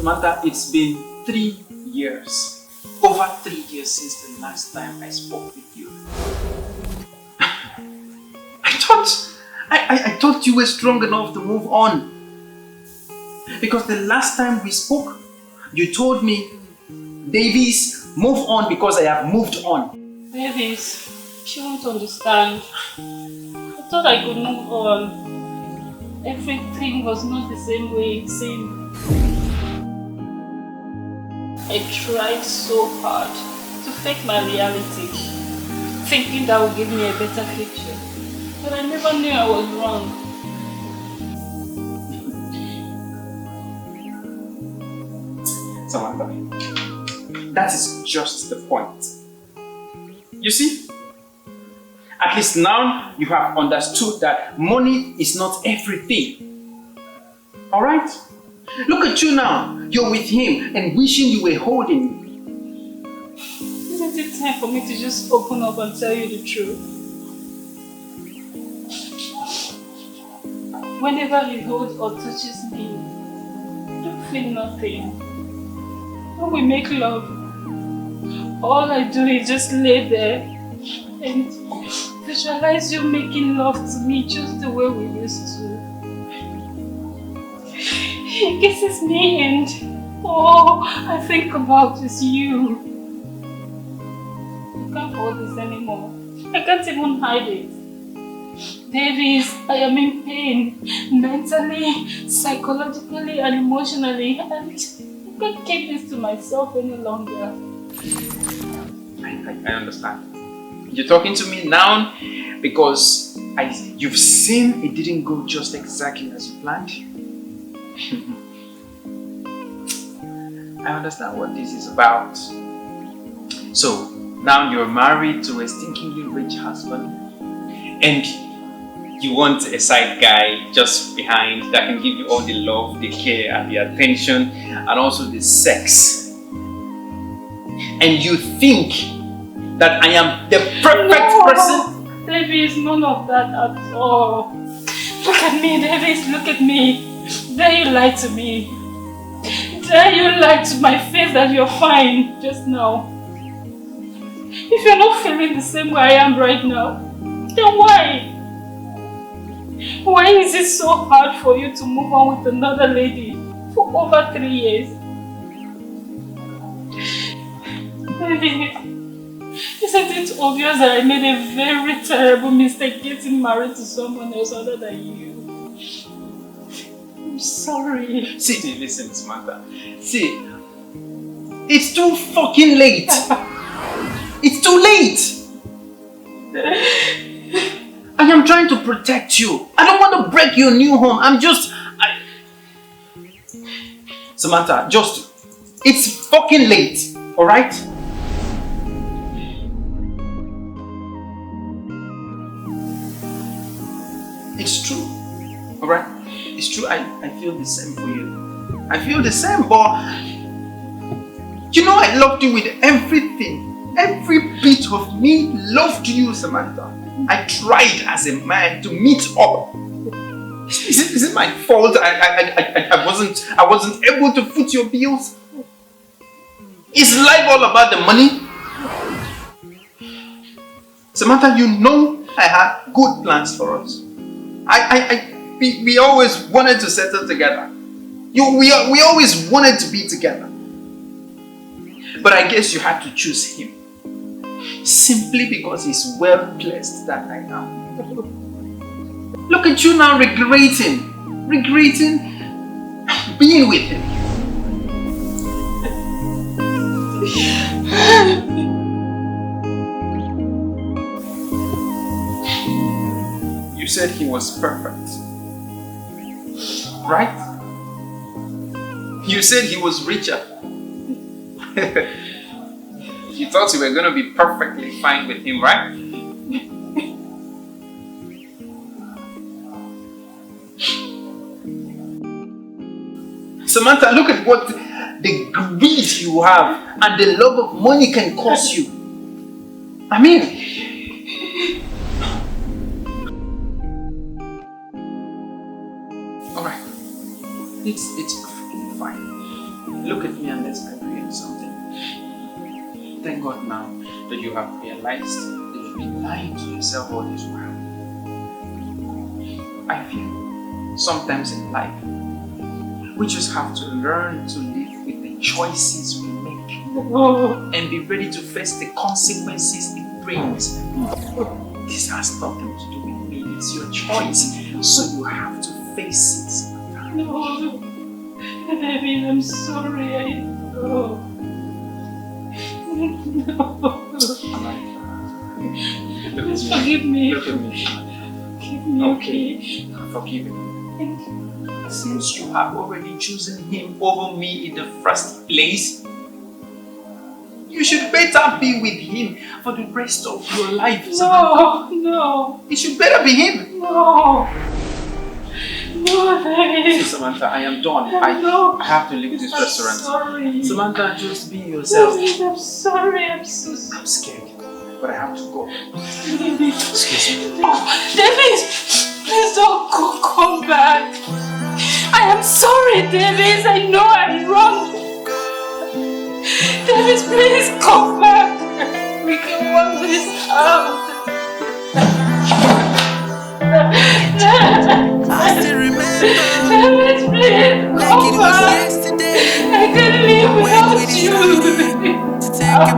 Samantha, it's been 3 years. Over 3 years since the last time I spoke with you. I thought you were strong enough to move on. Because the last time we spoke, you told me, Davies, move on because I have moved on. Davies, you don't understand. I thought I could move on. Everything was not the same way it seemed. I tried so hard to fake my reality, thinking that would give me a better future. But I never knew I was wrong. Samantha, that is just the point. You see? At least now you have understood that money is not everything. Alright? Look at you now. You're with him and wishing you were holding me. Isn't it time for me to just open up and tell you the truth? Whenever he holds or touches me, I don't feel nothing. When we make love, all I do is just lay there and visualize you making love to me just the way we used to. He kisses me and all I think about is you. I can't hold this anymore. I can't even hide it. Davies, I am in pain, mentally, psychologically and emotionally, and I can't keep this to myself any longer. I understand. You're talking to me now because you've seen it didn't go just exactly as you planned. I understand what this is about. So, now you're married to a stinkingly rich husband and you want a side guy just behind that can give you all the love, the care and the attention and also the sex. And you think that I am the perfect person? Davies, none of that at all. Look at me, Davies, look at me. Dare you lie to me? Dare you lie to my face that you're fine just now? If you're not feeling the same way I am right now, then why? Why is it so hard for you to move on with another lady for over 3 years? Baby, isn't it obvious that I made a very terrible mistake getting married to someone else other than you? I'm sorry. See, listen, Samantha. See, it's too fucking late. It's too late. I am trying to protect you. I don't want to break your new home. Samantha, it's fucking late. Alright? It's true. Alright? It's true. I feel the same for you. I feel the same, but you know I loved you with everything. Every bit of me loved you, Samantha. I tried as a man to meet up. Is it my fault? I wasn't able to foot your bills. Is life all about the money? Samantha, you know I had good plans for us. We always wanted to settle together. We always wanted to be together. But I guess you had to choose him. Simply because he's well placed that I am. Look at you now regretting being with him. You said he was perfect, right? You said he was richer. You thought you were going to be perfectly fine with him, right? Samantha, look at what the greed you have and the love of money can cause you. I mean, alright, it's perfectly fine. Look at me and let's agree on something. Thank God now that you have realized that you've been lying to yourself all this while. I feel sometimes in life we just have to learn to live with the choices we make and be ready to face the consequences it brings. This has nothing to do with me, it's your choice, so you have to face it. No, baby, I'm sorry. No. Please forgive me. Look at me. Forgive me, okay? I'm forgiven. Thank you. Since you have already chosen him over me in the first place, you should better be with him for the rest of your life. No. It should better be him. No, baby. Samantha, I am done. No. I have to leave this I'm restaurant. sorry. Samantha, just be yourself. Please, I'm sorry. I'm so sorry. I'm scared, but I have to go. Baby. Excuse me. No, David, please don't go. Come back. I am sorry, David. I know I'm wrong. David, please come back. We can work this out. I still remember David, please like come it was back. yesterday. I can't live When we without decided you. to take a